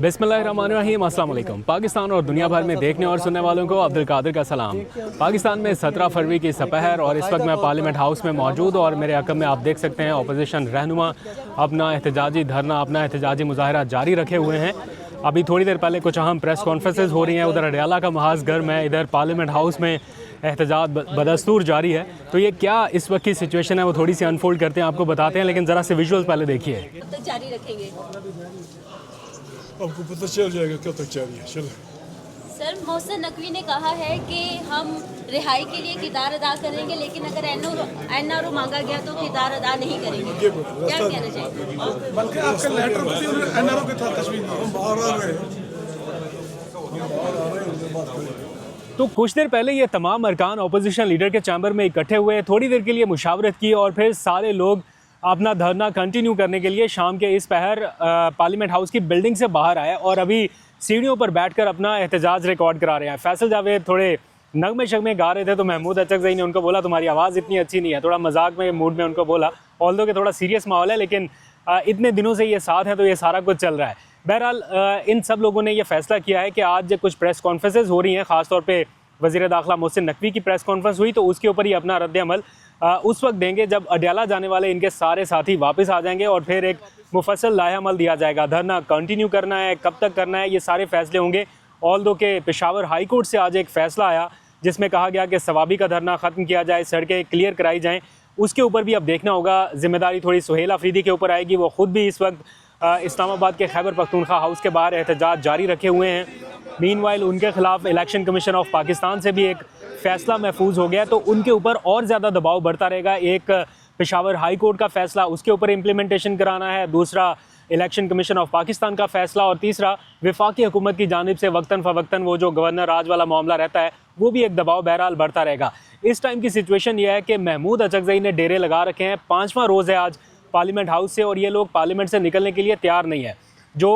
बिस्मिल्लाहिर्रहमानिर्रहीम, अस्सलाम वालेकुम। पाकिस्तान और दुनिया भर में देखने और सुनने वालों को अब्दुल कादिर का सलाम। पाकिस्तान में 17 फरवरी की सपहर और इस वक्त मैं पार्लियामेंट हाउस में मौजूद और मेरे अकब में आप देख सकते हैं अपोजिशन रहनुमा अपना एहतजाजी धरना, अपना एहतजाजी मुजाहरा जारी रखे हुए हैं। अभी थोड़ी देर पहले कुछ अहम प्रेस कॉन्फ्रेंसेज हो रही हैं। उधर अडयाला का महाज गर्म है, इधर पार्लियामेंट हाउस में एहतजाज बदस्तूर जारी है। तो ये क्या इस वक्त की सिचुएशन है वो थोड़ी सी अनफोल्ड करते हैं, आपको बताते हैं, लेकिन ज़रा से विजुअल्स पहले देखिए। कब तक जारी रखेंगे? आपको पता चल जाएगा कब तक जारी है। चलो सर, मोहसिन नकवी ने कहा है कि हम रिहाई के लिए किरदार अदा करेंगे, लेकिन अगर एनआरओ मांगा गया तो किरदार अदा नहीं करेंगे। क्या कहना चाहिए? बल्कि आपका लेटर भी एनआरओ के साथ तस्वीर हम बाहर आ रहे हैं, तो कुछ देर पहले ये तमाम अरकान अपोजिशन लीडर के चैम्बर में इकट्ठे हुए, थोड़ी देर के लिए मुशावरत की और फिर सारे लोग अपना धरना कंटिन्यू करने के लिए शाम के इस पहर पार्लियामेंट हाउस की बिल्डिंग से बाहर आए और अभी सीढ़ियों पर बैठकर अपना एहतजाज रिकॉर्ड करा रहे हैं। फैसल जावेद थोड़े नगमे शगमे गा रहे थे तो महमूद अचकज़ई ने उनको बोला तुम्हारी आवाज़ इतनी अच्छी नहीं है, थोड़ा मजाक में मूड में उनको बोला, ऑल्दो कि थोड़ा सीरियस माहौल है, लेकिन इतने दिनों से ये साथ हैं तो ये सारा कुछ चल रहा है। बहरहाल इन सब लोगों ने यह फैसला किया है कि आज कुछ प्रेस कॉन्फ्रेंसेज हो रही हैं, ख़ासतौर पर वज़ीर दाखिला मोहसिन नकवी की प्रेस कॉन्फ्रेंस हुई तो उसके ऊपर ही अपना रद्द अमल उस वक्त देंगे जब अडयाला जाने वाले इनके सारे साथी वापस आ जाएंगे और फिर एक मुफस्सल लाहे अमल दिया जाएगा। धरना कंटिन्यू करना है, कब तक करना है, ये सारे फैसले होंगे। ऑल्दो के पेशावर हाई कोर्ट से आज एक फ़ैसला आया जिसमें कहा गया कि सवाबी का धरना ख़त्म किया जाए, सड़कें क्लियर कराई जाएँ। उसके ऊपर भी अब देखना होगा, जिम्मेदारी थोड़ी सुहेल अफरीदी के ऊपर आएगी। वो ख़ुद भी इस वक्त इस्लामाबाद के खैबर पख्तूनख्वा हाउस के बाहर एहतजाज जारी रखे हुए हैं। मीनवाइल उनके खिलाफ इलेक्शन कमीशन ऑफ पाकिस्तान से भी एक फ़ैसला महफूज हो गया तो उनके ऊपर और ज़्यादा दबाव बढ़ता रहेगा। एक पेशावर हाई कोर्ट का फ़ैसला, उसके ऊपर इम्प्लीमेंटेशन कराना है, दूसरा इलेक्शन कमीशन ऑफ पाकिस्तान का फ़ैसला और तीसरा वफाकी हुकूमत की जानिब से वक्तन फ़वक्तन वो जो गवर्नर राज वाला मामला रहता है वो भी एक दबाव बहरहाल बढ़ता रहेगा। इस टाइम की सिचुएशन ये है कि महमूद अचकज़ई ने डेरे लगा रखे हैं। 5वां रोज़ है आज पार्लियामेंट हाउस से और ये लोग पार्लियामेंट से निकलने के लिए तैयार नहीं है। जो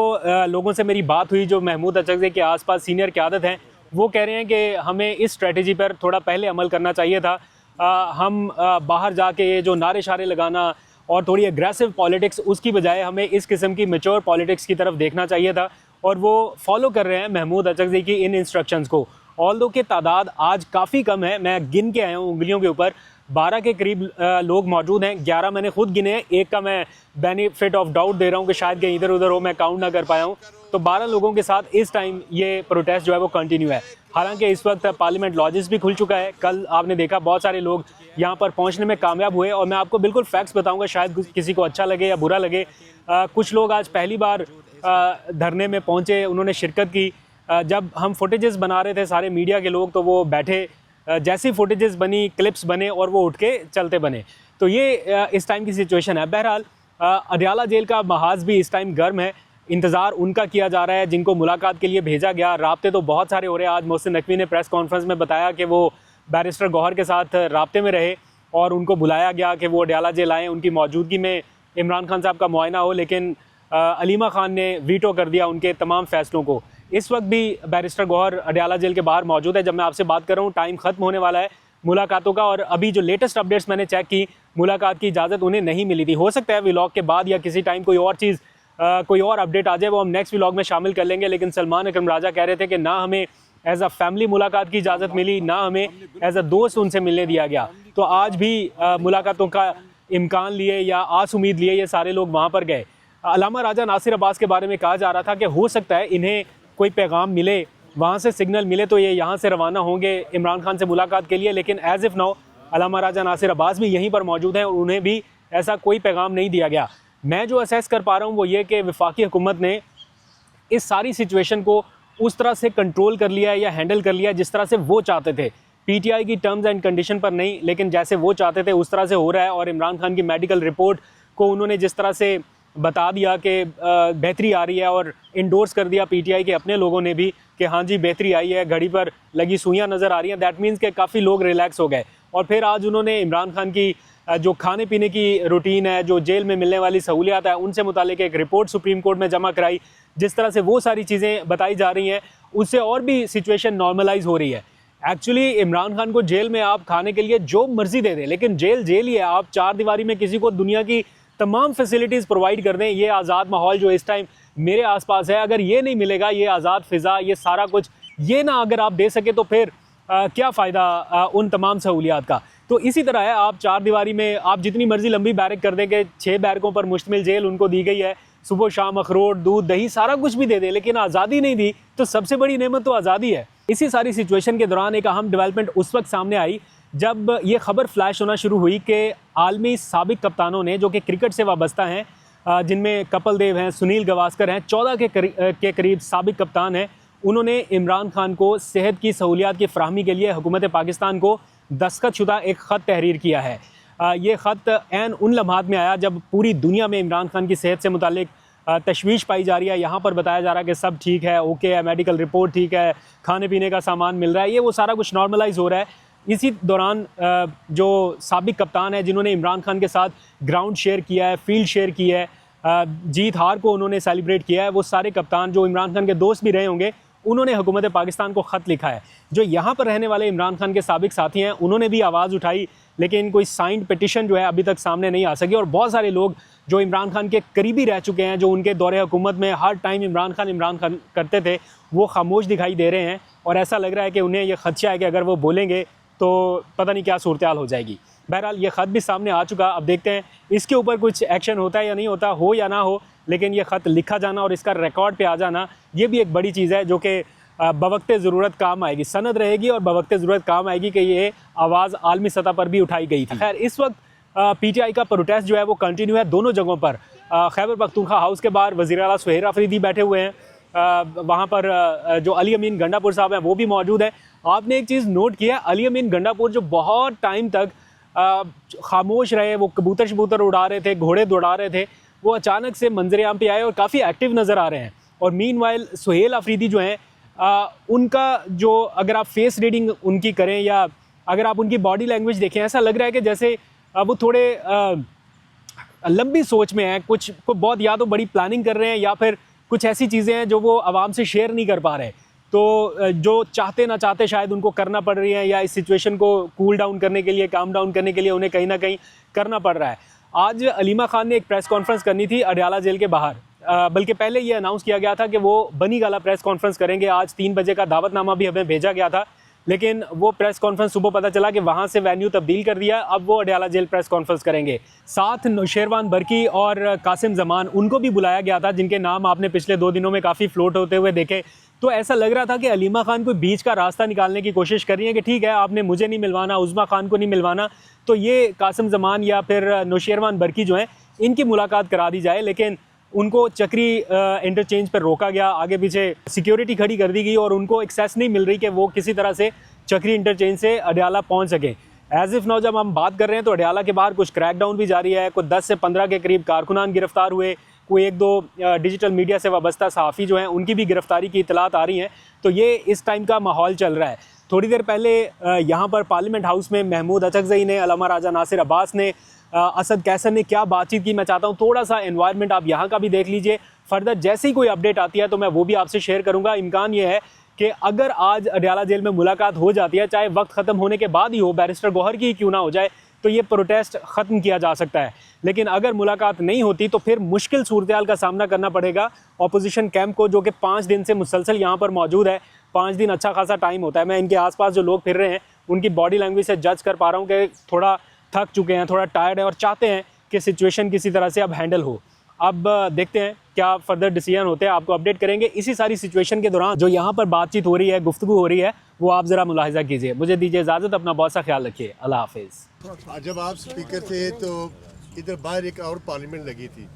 लोगों से मेरी बात हुई जो महमूद अचकज़ई के आसपास सीनियर क़यादत हैं वो कह रहे हैं कि हमें इस स्ट्रेटजी पर थोड़ा पहले अमल करना चाहिए था। हम बाहर जाके ये जो नारे शारे लगाना और थोड़ी एग्रेसिव पॉलिटिक्स उसकी बजाय हमें इस किस्म की मैच्योर पॉलिटिक्स की तरफ देखना चाहिए था और वो फॉलो कर रहे हैं महमूद अचकज़ई की इन इंस्ट्रक्शंस को। ऑल्दो की तादाद आज काफ़ी कम है, मैं गिन के आया हूँ उंगलियों के ऊपर, 12 के करीब लोग मौजूद हैं। 11 मैंने खुद गिने हैं, एक का मैं बेनिफिट ऑफ डाउट दे रहा हूँ कि शायद कहीं इधर उधर हो, मैं काउंट ना कर पाया हूँ। तो 12 लोगों के साथ इस टाइम ये प्रोटेस्ट जो है वो कंटिन्यू है। हालांकि इस वक्त पार्लियामेंट लॉजेस भी खुल चुका है। कल आपने देखा बहुत सारे लोग यहाँ पर पहुँचने में कामयाब हुए और मैं आपको बिल्कुल फैक्ट्स बताऊँगा, शायद किसी को अच्छा लगे या बुरा लगे। कुछ लोग आज पहली बार धरने में पहुँचे, उन्होंने शिरकत की। जब हम फुटेजेस बना रहे थे सारे मीडिया के लोग तो वो बैठे, जैसी फुटेजेस बनी, क्लिप्स बने और वो उठ के चलते बने। तो ये इस टाइम की सिचुएशन है। बहरहाल अडयाला जेल का महाज भी इस टाइम गर्म है, इंतज़ार उनका किया जा रहा है जिनको मुलाकात के लिए भेजा गया। राब्ते तो बहुत सारे हो रहे हैं। आज मोहसिन नकवी ने प्रेस कॉन्फ्रेंस में बताया कि वो बैरिस्टर गौहर के साथ राब्ते में रहे और उनको बुलाया गया कि वो अडयाला जेल आएँ, उनकी मौजूदगी में इमरान खान साहब का मुआयना हो, लेकिन अलीमा खान ने वीटो कर दिया उनके तमाम फ़ैसलों को। इस वक्त भी बैरिस्टर गौहर अडयाला जेल के बाहर मौजूद है। जब मैं आपसे बात कर रहा हूँ टाइम ख़त्म होने वाला है मुलाकातों का और अभी जो लेटेस्ट अपडेट्स मैंने चेक की, मुलाकात की इजाज़त उन्हें नहीं मिली थी। हो सकता है व्लॉग के बाद या किसी टाइम कोई और चीज़ कोई और अपडेट आ जाए, वो हम नेक्स्ट व्लॉग में शामिल कर लेंगे। लेकिन सलमान अकरम राजा कह रहे थे कि ना हमें एज अ फैमिली मुलाकात की इजाज़त मिली, ना हमें एज अ दोस्त उनसे मिलने दिया गया। तो आज भी मुलाकातों का इम्कान लिए या आस उम्मीद लिए ये सारे लोग वहाँ पर गए। अल्लामा राजा नासिर अब्बास के बारे में कहा जा रहा था कि हो सकता है इन्हें कोई पैगाम मिले, वहाँ से सिग्नल मिले तो ये यहाँ से रवाना होंगे इमरान खान से मुलाकात के लिए, लेकिन एज़ इफ़ नाउ अल्लामा राजा नासिर अब्बास भी यहीं पर मौजूद हैं और उन्हें भी ऐसा कोई पैगाम नहीं दिया गया। मैं जो असेस कर पा रहा हूँ वो ये कि वफाकी हुकूमत ने इस सारी सिचुएशन को उस तरह से कंट्रोल कर लिया है या हैंडल कर लिया है जिस तरह से वो चाहते थे। PTI की टर्म्स एंड कंडीशन पर नहीं, लेकिन जैसे वो चाहते थे उस तरह से हो रहा है। और इमरान खान की मेडिकल रिपोर्ट को उन्होंने जिस तरह से बता दिया कि बेहतरी आ रही है और इंडोर्स कर दिया PTI के अपने लोगों ने भी कि हाँ जी बेहतरी आई है, घड़ी पर लगी सुइयाँ नज़र आ रही हैं, दैट मीन्स के काफ़ी लोग रिलैक्स हो गए। और फिर आज उन्होंने इमरान खान की जो खाने पीने की रूटीन है, जो जेल में मिलने वाली सहूलियात है, उनसे मुतालिक एक रिपोर्ट सुप्रीम कोर्ट में जमा कराई। जिस तरह से वो सारी चीज़ें बताई जा रही हैं उससे और भी सिचुएशन नॉर्मलाइज हो रही है। एक्चुअली इमरान खान को जेल में आप खाने के लिए जो मर्जी दे दें, लेकिन जेल जेल ही है। आप चार दीवारी में किसी को दुनिया की तमाम फैसिलिटीज़ प्रोवाइड कर दें। ये आज़ाद माहौल जो इस टाइम मेरे आसपास है, अगर ये नहीं मिलेगा, ये आज़ाद फ़िज़ा, ये सारा कुछ ये ना अगर आप दे सके तो फिर क्या फ़ायदा उन तमाम सहूलियात का। तो इसी तरह है, आप चार दीवारी में आप जितनी मर्ज़ी लंबी बैरक कर दें कि 6 बैरकों पर मुश्तमिल जेल उनको दी गई है, सुबह शाम अखरोट दूध दही सारा कुछ भी दे दे, लेकिन आज़ादी नहीं दी, तो सबसे बड़ी नेमत तो आज़ादी है। इसी सारी सिचुएशन के दौरान एक अहम डेवलपमेंट उस वक्त सामने आई जब ये खबर फ्लैश होना शुरू हुई कि आलमी साबिक कप्तानों ने, जो कि क्रिकेट से वाबस्ता हैं, जिनमें कपिल देव हैं, सुनील गावस्कर हैं, 14 के करीब साबिक कप्तान हैं, उन्होंने इमरान खान को सेहत की सहूलियात की फ़राहमी के लिए हुकूमत पाकिस्तान को दस्तखतशुदा एक ख़त तहरीर किया है। ये ख़त ऐन उन लम्हात में आया जब पूरी दुनिया में इमरान खान की सेहत से मुतालिक तशवीश पाई जा रही है। यहाँ पर बताया जा रहा है कि सब ठीक है, ओके है, मेडिकल रिपोर्ट ठीक है, खाने पीने का सामान मिल रहा है, ये वो सारा कुछ नॉर्मलाइज हो रहा है। इसी दौरान जो साबिक कप्तान है, जिन्होंने इमरान खान के साथ ग्राउंड शेयर किया है, फील्ड शेयर की है, जीत हार को उन्होंने सेलिब्रेट किया है, वो सारे कप्तान जो इमरान खान के दोस्त भी रहे होंगे, उन्होंने हुकूमत पाकिस्तान को ख़त लिखा है। जो यहाँ पर रहने वाले इमरान खान के साबिक साथी हैं, उन्होंने भी आवाज़ उठाई, लेकिन कोई साइंड पिटिशन जो है अभी तक सामने नहीं आ सकी। और बहुत सारे लोग जो इमरान खान के करीबी रह चुके हैं, जो उनके दौरे हुकूमत में हर टाइम इमरान खान करते थे, वो खामोश दिखाई दे रहे हैं। और ऐसा लग रहा है कि उन्हें ये खदशा है कि अगर वो बोलेंगे तो पता नहीं क्या सूरत हाल हो जाएगी। बहरहाल ये ख़त भी सामने आ चुका, अब देखते हैं इसके ऊपर कुछ एक्शन होता है या नहीं होता, हो या ना हो, लेकिन ये ख़त लिखा जाना और इसका रिकॉर्ड पे आ जाना, ये भी एक बड़ी चीज़ है जो कि बवक्ते ज़रूरत काम आएगी, सनद रहेगी और बवक्ते ज़रूरत काम आएगी कि ये आवाज़ आलमी सतह पर भी उठाई गई थी। खैर, इस वक्त PTI का प्रोटेस्ट जो है वो कंटिन्यू है दोनों जगहों पर। खैबर पख्तूनख्वा हाउस के बाहर वज़ीर आला सुहेल अफरीदी बैठे हुए हैं, वहाँ पर जो अली अमीन गंडापुर साहब हैं वो भी मौजूद है। आपने एक चीज़ नोट किया, अली अमीन गंडापुर जो बहुत टाइम तक खामोश रहे, वो कबूतर शबूतर उड़ा रहे थे, घोड़े दौड़ा रहे थे, वो अचानक से मंजर-ए-आम पे आए और काफ़ी एक्टिव नज़र आ रहे हैं। और मीनवाइल सुहेल अफरीदी जो हैं, उनका जो अगर आप फेस रीडिंग उनकी करें या अगर आप उनकी बॉडी लैंग्वेज देखें, ऐसा लग रहा है कि जैसे वो थोड़े लंबी सोच में हैं, कुछ बहुत या तो बड़ी प्लानिंग कर रहे हैं या फिर कुछ ऐसी चीज़ें हैं जो वो आवाम से शेयर नहीं कर पा रहे, तो जो चाहते ना चाहते शायद उनको करना पड़ रही है, या इस सिचुएशन को कूल डाउन करने के लिए, काम डाउन करने के लिए उन्हें कहीं ना कहीं करना पड़ रहा है। आज अलीमा खान ने एक प्रेस कॉन्फ्रेंस करनी थी अडयाला जेल के बाहर, बल्कि पहले ये अनाउंस किया गया था कि वो बनी गाला प्रेस कॉन्फ्रेंस करेंगे। आज 3 बजे का दावतनामा भी हमें भेजा गया था, लेकिन वो प्रेस कॉन्फ्रेंस सुबह पता चला कि वहाँ से वेन्यू तब्दील कर दिया, अब वो अडयाला जेल प्रेस कॉन्फ्रेंस करेंगे। साथ नौशेरवान बरकी और कासिम जमान, उनको भी बुलाया गया था, जिनके नाम आपने पिछले 2 दिनों में काफ़ी फ्लोट होते हुए देखे। तो ऐसा लग रहा था कि अलीमा खान कोई बीच का रास्ता निकालने की कोशिश कर रही है कि ठीक है, आपने मुझे नहीं मिलवाना, उज़मा खान को नहीं मिलवाना, तो ये कासिम जमान या फिर नौशेरवान बरकी जो हैं, इनकी मुलाकात करा दी जाए। लेकिन उनको चक्री इंटरचेंज पर रोका गया, आगे पीछे सिक्योरिटी खड़ी कर दी गई और उनको एक्सेस नहीं मिल रही कि वो किसी तरह से चक्री इंटरचेंज से अडयाला पहुंच सके। एज़ इफ़ नाउ जब हम बात कर रहे हैं तो अडयाला के बाहर कुछ क्रैकडाउन भी जारी है, कुछ 10 से 15 के करीब कारकुनान गिरफ्तार हुए, कोई 1-2 डिजिटल मीडिया से वाबस्ता सहाफ़ी जो हैं उनकी भी गिरफ्तारी की इतलात आ रही हैं। तो ये इस टाइम का माहौल चल रहा है। थोड़ी देर पहले यहाँ पर पार्लियामेंट हाउस में महमूद अचकज़ई ने, अल्लामा राजा नासिर अब्बास ने, असद कैसर ने क्या बातचीत की, मैं चाहता हूँ थोड़ा सा एनवायरनमेंट आप यहाँ का भी देख लीजिए। फर्दर जैसे ही कोई अपडेट आती है तो मैं वो भी आपसे शेयर करूँगा। इम्कान ये है कि अगर आज अडयाला जेल में मुलाकात हो जाती है, चाहे वक्त ख़त्म होने के बाद ही हो, बैरिस्टर गौहर की क्यों ना हो जाए, तो ये प्रोटेस्ट ख़त्म किया जा सकता है। लेकिन अगर मुलाकात नहीं होती तो फिर मुश्किल सूरत का सामना करना पड़ेगा अपोजिशन कैंप को, जो कि 5 दिन से मुसलसल यहाँ पर मौजूद है। 5 दिन अच्छा खासा टाइम होता है। मैं इनके आसपास जो लोग फिर रहे हैं उनकी बॉडी लैंग्वेज से जज कर पा रहा हूँ कि थोड़ा थक चुके हैं, थोड़ा टायर्ड है और चाहते हैं कि सिचुएशन किसी तरह से अब हैंडल हो। अब देखते हैं क्या फर्दर डिसीजन होते हैं, आपको अपडेट करेंगे। इसी सारी सिचुएशन के दौरान जो यहाँ पर बातचीत हो रही है, गुफ्तगू हो रही है, वो आप ज़रा मुलाहिजा कीजिए। मुझे दीजिए इजाज़त, अपना बहुत सा ख्याल रखिए। अल्लाह हाफिज़। जब आप स्पीकर थे तो इधर बाहर एक और पार्लियामेंट लगी थी,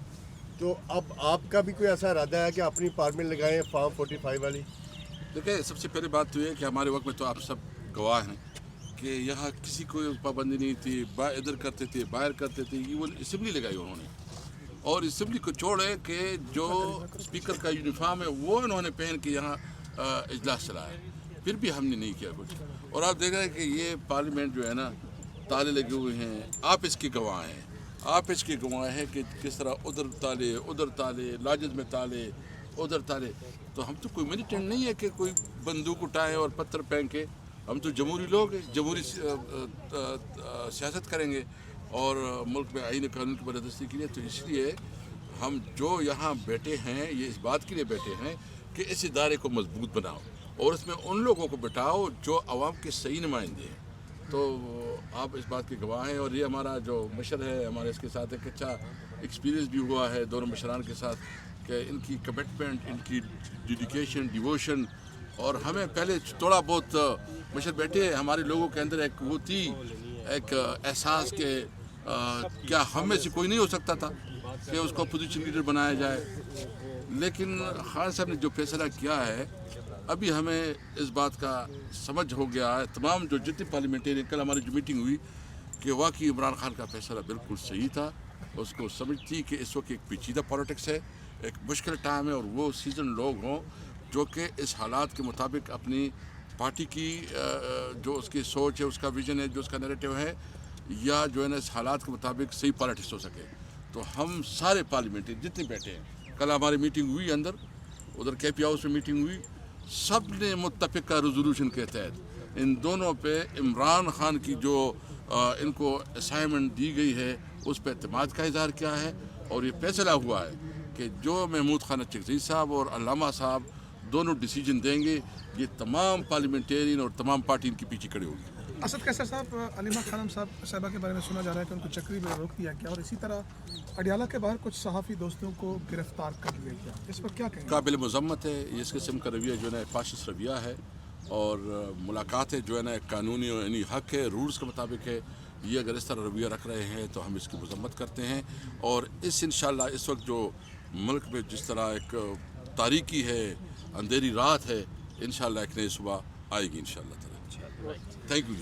तो अब आपका भी कोई ऐसा इरादा है कि अपनी पार्लियामेंट लगाएं फॉर्म 45 वाली? देखिए, सबसे पहली बात तो ये कि हमारे वक्त में तो आप सब गवाह हैं कि यहाँ किसी को पाबंदी नहीं थी, इधर करते थे, बाहर करते थे। ये वो असम्बली लगाई उन्होंने, और असम्बली को छोड़े कि जो स्पीकर का यूनिफॉर्म है वो इन्होंने पहन के यहाँ इजलास चलाया, फिर भी हमने नहीं किया कुछ। और आप देख रहे हैं कि ये पार्लियामेंट जो है ना, ताले लगे हुए हैं। आप इसके गवाह हैं, आप इसके गवाह हैं कि किस तरह उधर ताले, लाजिद में ताले, उधर ताले। तो हम तो कोई मिलिटेंट नहीं है कि कोई बंदूक उठाएं और पत्थर फेंके। हम तो जमहूरी लोग हैं, जमहूरी सियासत करेंगे। और मुल्क में आईन कानून की बरदस्ती के लिए। तो इसलिए हम जो यहाँ बैठे हैं ये इस बात के लिए बैठे हैं कि इस इदारे को मजबूत बनाओ और इसमें उन लोगों को बिठाओ जो आवाम के सही नुमाइंदे हैं। तो आप इस बात के गवाह हैं और ये हमारा जो मशर है, हमारे इसके साथ एक अच्छा एक्सपीरियंस भी हुआ है दोनों मशरान के साथ कि इनकी कमिटमेंट, इनकी डेडिकेशन, डिवोशन। और हमें पहले थोड़ा बहुत मशर बैठे हमारे लोगों के अंदर एक वो थी, एक एहसास के क्या हम में से कोई नहीं हो सकता था कि उसको अपोजिशन लीडर बनाया जाए। लेकिन खान साहब ने जो फैसला किया है, अभी हमें इस बात का समझ हो गया है, तमाम जो जितने पार्लियामेंटेरियन, कल हमारी जो मीटिंग हुई, कि वाकई इमरान खान का फैसला बिल्कुल सही था। उसको समझ थी कि इस वक्त एक पेचीदा पॉलिटिक्स है, एक मुश्किल टाइम है और वो सीजन लोग हों जो कि इस हालात के मुताबिक अपनी पार्टी की जो उसकी सोच है, उसका विजन है, जो उसका नैरेटिव है, या जो है ना इस हालात के मुताबिक सही पॉलिटिक्स हो सके। तो हम सारे पार्लियामेंटेरियन जितने बैठे हैं, कल हमारी मीटिंग हुई अंदर, उधर KP हाउस में मीटिंग हुई, सब ने मुत्तफ़िक़ा रेजोल्यूशन के तहत इन दोनों पे इमरान खान की जो इनको असाइनमेंट दी गई है उस पर एतमाद का इज़हार किया है। और ये फैसला हुआ है कि जो महमूद खान चकज़ई साहब और अल्लामा साहब दोनों डिसीजन देंगे, ये तमाम पार्लियामेंटेरियन और तमाम पार्टी इनके पीछे खड़े होगी। असद कैसर साहब, अलीमा खानम साहबा के बारे में सुना जा रहा है कि उनको चक्री में रोक दिया गया और इसी तरह अडियाला के बाहर कुछ सहाफ़ी दोस्तों को गिरफ्तार कर लिया गया, इस पर क्या कहेंगे? काबिल मज़म्मत है इस किस्म का रवैया जो है ना, फाशिस्ट रवैया है। और मुलाकातें जो है ना कानूनी और यानी हक है, रूल्स के मुताबिक है। ये अगर इस तरह रवैया रख रहे हैं तो हम इसकी मज़म्मत करते हैं। और इंशाल्लाह इस वक्त जो मुल्क में जिस तरह एक तारीकी है, अंधेरी रात है, इंशाल्लाह एक नई सुबह आएगी इंशाल्लाह ताला। Thank you.